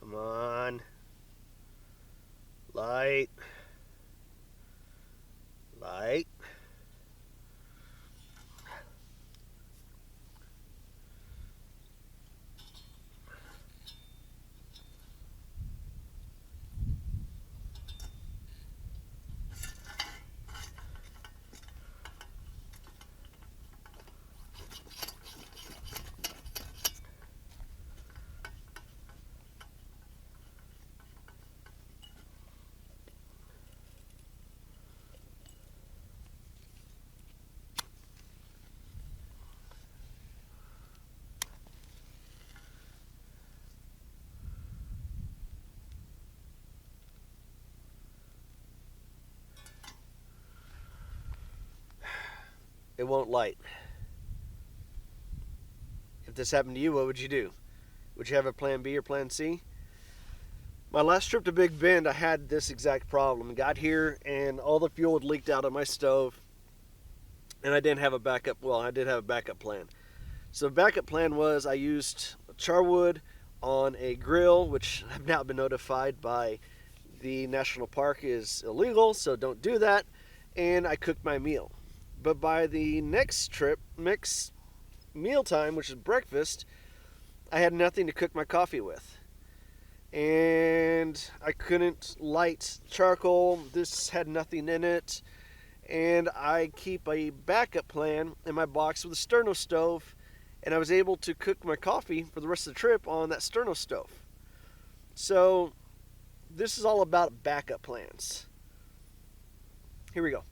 Come on. Light. Light. It won't light. If this happened to you, what would you do? Would you have a plan B or plan C? My last trip to Big Bend, I had this exact problem. Got here and all the fuel had leaked out of my stove, and I didn't have a backup. Well, I did have a backup plan. So the backup plan was I used charwood on a grill, which I've now been notified by the national park is illegal, so don't do that. And I cooked my meal. But by the next trip, mealtime, which is breakfast, I had nothing to cook my coffee with. And I couldn't light charcoal. This had nothing in it. And I keep a backup plan in my box with a sterno stove. And I was able to cook my coffee for the rest of the trip on that sterno stove. So this is all about backup plans. Here we go.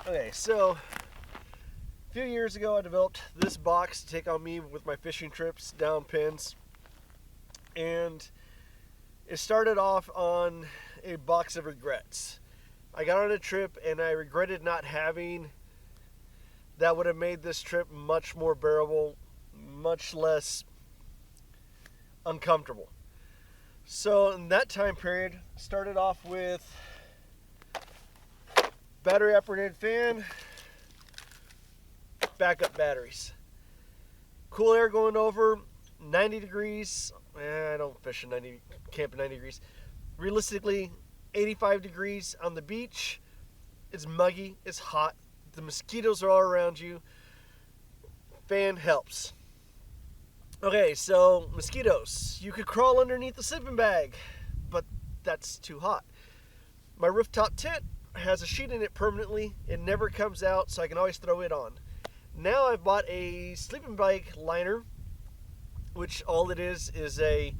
Okay, so a few years ago I developed this box to take on me with my fishing trips down pins, and it started off on a box of regrets. I got on a trip and I regretted not having that. Would have made this trip much more bearable, much less uncomfortable. So in that time period, started off with battery operated fan, backup batteries, cool air going over 90 degrees. I don't fish in camp at 90 degrees. Realistically, 85 degrees on the beach. It's muggy, it's hot, the mosquitoes are all around you. Fan helps. Okay, so mosquitoes. You could crawl underneath the sleeping bag, but that's too hot. My rooftop tent has a sheet in it permanently. It never comes out, so I can always throw it on. Now I've bought a sleeping bag liner, which all it is a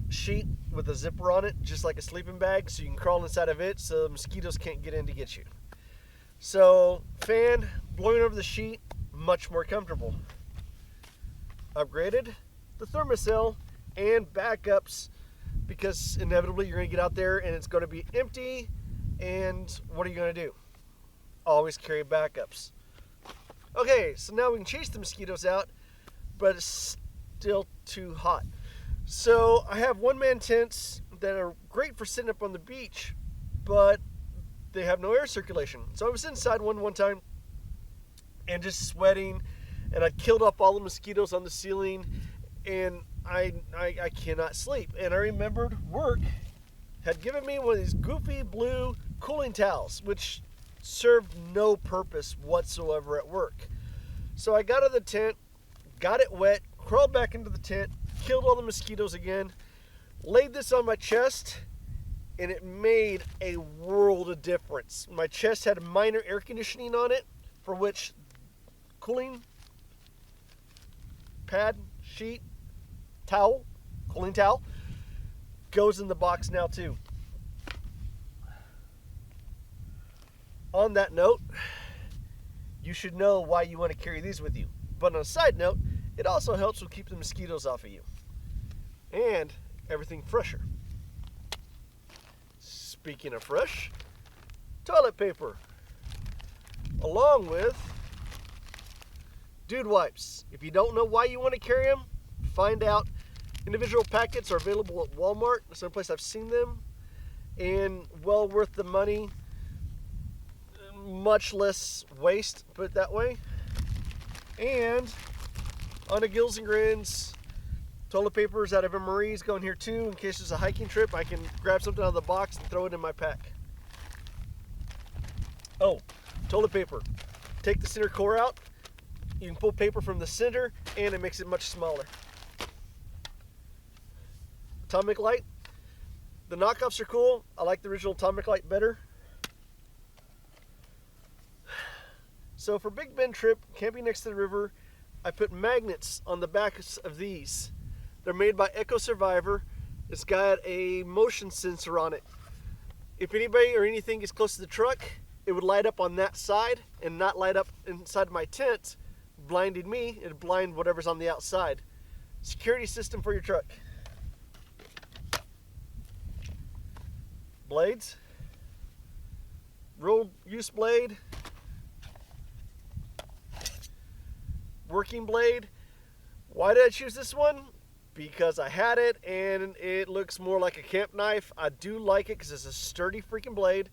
sheet with a zipper on it, just like a sleeping bag, so you can crawl inside of it so the mosquitoes can't get in to get you. So fan blowing over the sheet, much more comfortable. Upgraded the thermocell and backups, because inevitably you're going to get out there and it's going to be empty. And what are you going to do? Always carry backups. Okay, so now we can chase the mosquitoes out, but it's still too hot. So I have one-man tents that are great for sitting up on the beach, but they have no air circulation. So I was inside one time and just sweating, and I killed off all the mosquitoes on the ceiling, and I cannot sleep. And I remembered work had given me one of these goofy blue cooling towels, which served no purpose whatsoever at work. So I got out of the tent, got it wet, crawled back into the tent, killed all the mosquitoes again, laid this on my chest, and it made a world of difference. My chest had minor air conditioning on it, for which cooling pad, sheet, towel, cooling towel, goes in the box now too. On that note, you should know why you want to carry these with you. But on a side note, it also helps with keep the mosquitoes off of you. And everything fresher. Speaking of fresh, toilet paper. Along with Dude wipes. If you don't know why you want to carry them, find out. Individual packets are available at Walmart. That's the only place I've seen them. And well worth the money. Much less waste, put it that way. And on a Gills and Grins, toilet papers out of MRE's going here too. In case it's a hiking trip, I can grab something out of the box and throw it in my pack. Oh, toilet paper. Take the center core out. You can pull paper from the center and it makes it much smaller. Atomic light. The knockoffs are cool. I like the original Atomic light better. So for Big Bend trip, camping next to the river, I put magnets on the backs of these. They're made by Eco Survivor. It's got a motion sensor on it. If anybody or anything gets close to the truck, it would light up on that side and not light up inside my tent. Blinded me, it'd blind whatever's on the outside. Security system for your truck. Blades. Roll use blade. Working blade. Why did I choose this one? Because I had it and it looks more like a camp knife. I do like it because it's a sturdy freaking blade.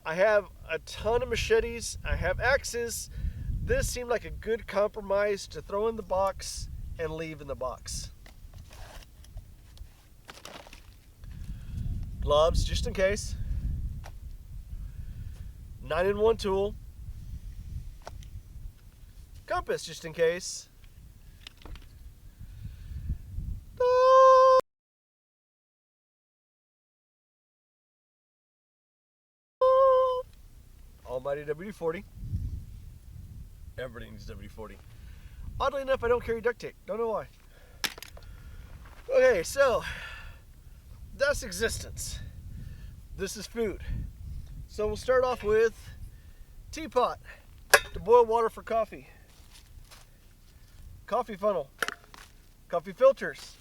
I have a ton of machetes. I have axes. This seemed like a good compromise to throw in the box and leave in the box. Gloves, just in case. 9-in-1 tool. Compass, just in case. Almighty WD-40. Everybody needs WD-40. Oddly enough, I don't carry duct tape. Don't know why. Okay, so that's existence. This is food. So we'll start off with teapot to boil water for coffee. Coffee funnel. Coffee filters.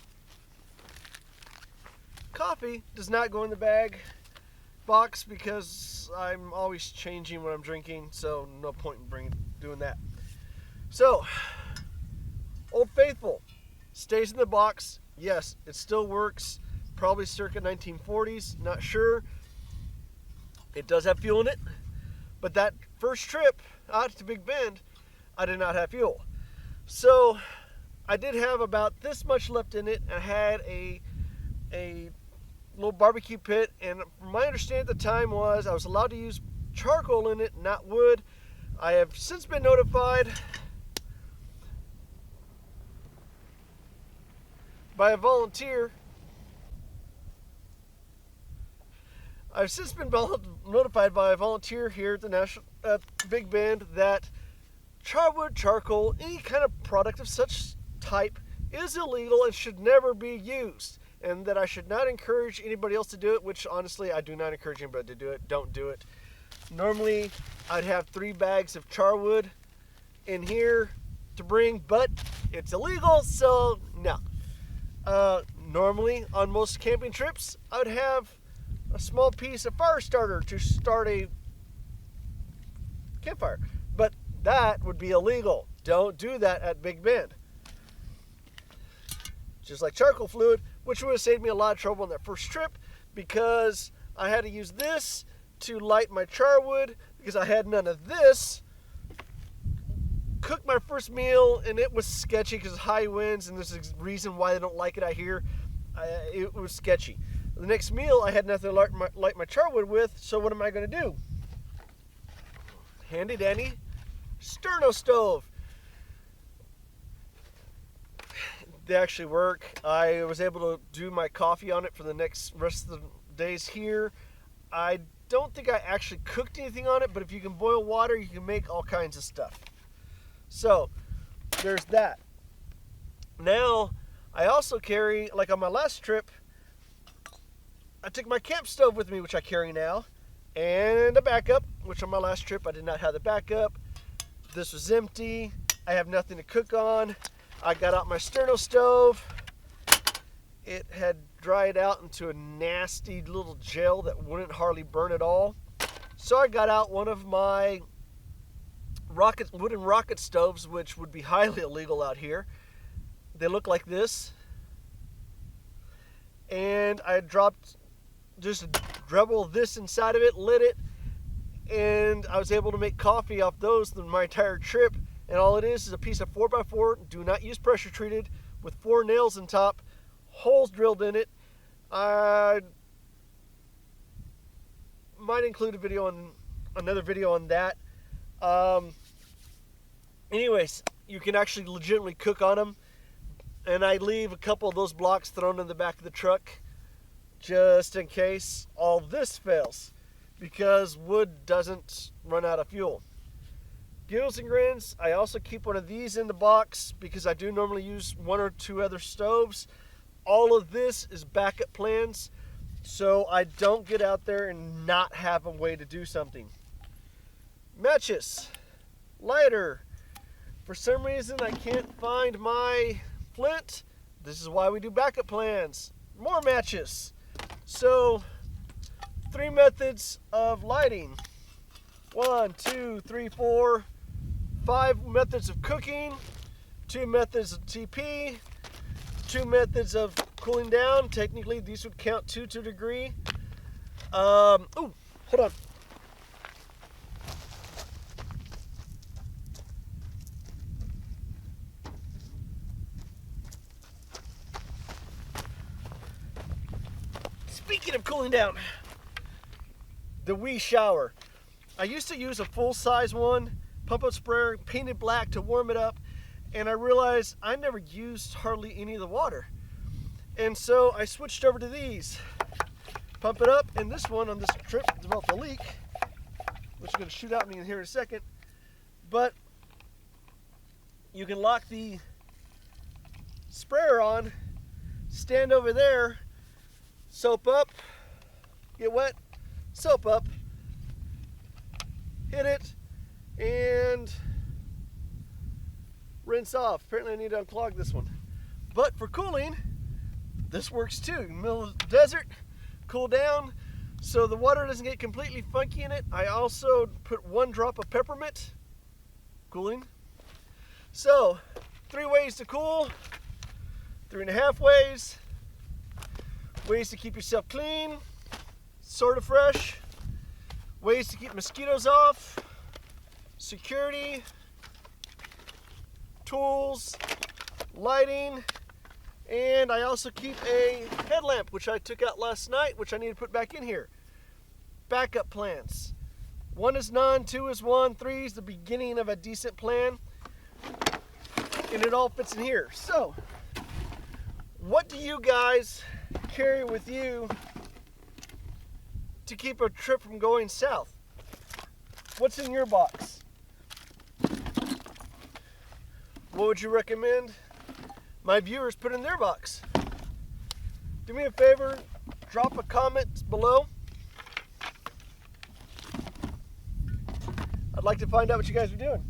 Coffee does not go in the bag box because I'm always changing what I'm drinking, so no point in doing that. So, Old Faithful stays in the box. Yes, it still works. Probably circa 1940s, not sure. It does have fuel in it, but that first trip out to Big Bend, I did not have fuel. So I did have about this much left in it. I had a little barbecue pit, and from my understanding at the time was I was allowed to use charcoal in it, not wood. I have since been notified by a volunteer. I've since been notified by a volunteer here at the Big Bend that charwood, charcoal, any kind of product of such type is illegal and should never be used, and that I should not encourage anybody else to do it, which honestly I do not encourage anybody to do it. Don't do it. Normally I'd have 3 bags of charwood in here to bring, but it's illegal, so no. Normally on most camping trips I would have a small piece of fire starter to start a campfire, but that would be illegal. Don't do that at Big Bend. Just like charcoal fluid, which would have saved me a lot of trouble on that first trip, because I had to use this to light my charwood because I had none of this. Cooked my first meal and it was sketchy because high winds, and there's a reason why they don't like it out here. It was sketchy. The next meal I had nothing to light my charwood with, so what am I going to do? Handy dandy sterno stove. They actually work. I was able to do my coffee on it for the rest of the days here. I don't think I actually cooked anything on it, but if you can boil water, you can make all kinds of stuff. So there's that. Now I also carry, like on my last trip, I took my camp stove with me, which I carry now, and a backup, which on my last trip I did not have the backup. This was empty. I have nothing to cook on. I got out my sterno stove. It had dried out into a nasty little gel that wouldn't hardly burn at all. So I got out one of my wooden rocket stoves, which would be highly illegal out here. They look like this. And I dropped just a dribble of this inside of it, lit it, and I was able to make coffee off those through my entire trip. And all it is a piece of 4x4, do not use pressure treated, with 4 nails on top, holes drilled in it. I might include another video on that. Anyways, you can actually legitimately cook on them. And I leave a couple of those blocks thrown in the back of the truck just in case all this fails, because wood doesn't run out of fuel. Giggles and grins, I also keep one of these in the box because I do normally use 1 or 2 other stoves. All of this is backup plans, so I don't get out there and not have a way to do something. Matches, lighter. For some reason I can't find my flint. This is why we do backup plans. More matches. So 3 methods of lighting. 1, 2, 3, 4, 5 methods of cooking, 2 methods of TP, 2 methods of cooling down. Technically these would count 2 to a degree. Hold on. Speaking of cooling down, the Wii shower. I used to use a full-size one, pump-up sprayer, painted black to warm it up, and I realized I never used hardly any of the water. And so I switched over to these. Pump it up, and this one on this trip developed a leak, which is going to shoot out me in here in a second. But you can lock the sprayer on, stand over there, soap up, get wet, soap up, hit it, and rinse off. Apparently I need to unclog this one. But for cooling, this works too. In the middle of the desert, cool down, so the water doesn't get completely funky in it. I also put 1 drop of peppermint, cooling. So 3 ways to cool, 3.5 ways. Ways to keep yourself clean, sort of fresh. Ways to keep mosquitoes off. Security. Tools. Lighting. And I also keep a headlamp, which I took out last night, which I need to put back in here. Backup plans. 1 is none, 2 is 1, 3 is the beginning of a decent plan. And it all fits in here. So, what do you guys carry with you to keep a trip from going south? What's in your box? What would you recommend my viewers put in their box? Do me a favor, drop a comment below. I'd like to find out what you guys are doing.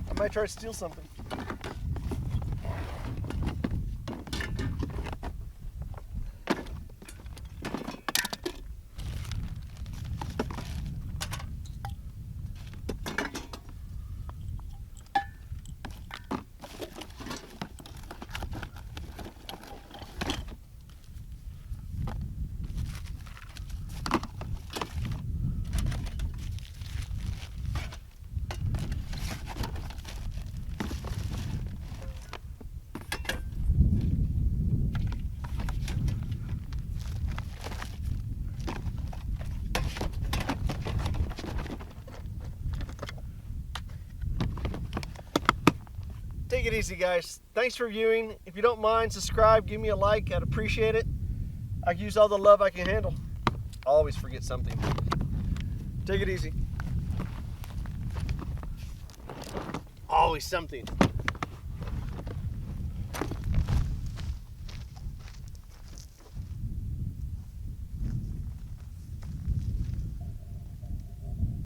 I might try to steal something. Take it easy, guys. Thanks for viewing. If you don't mind, subscribe, give me a like. I'd appreciate it. I use all the love I can handle. I always forget something. Take it easy. Always something.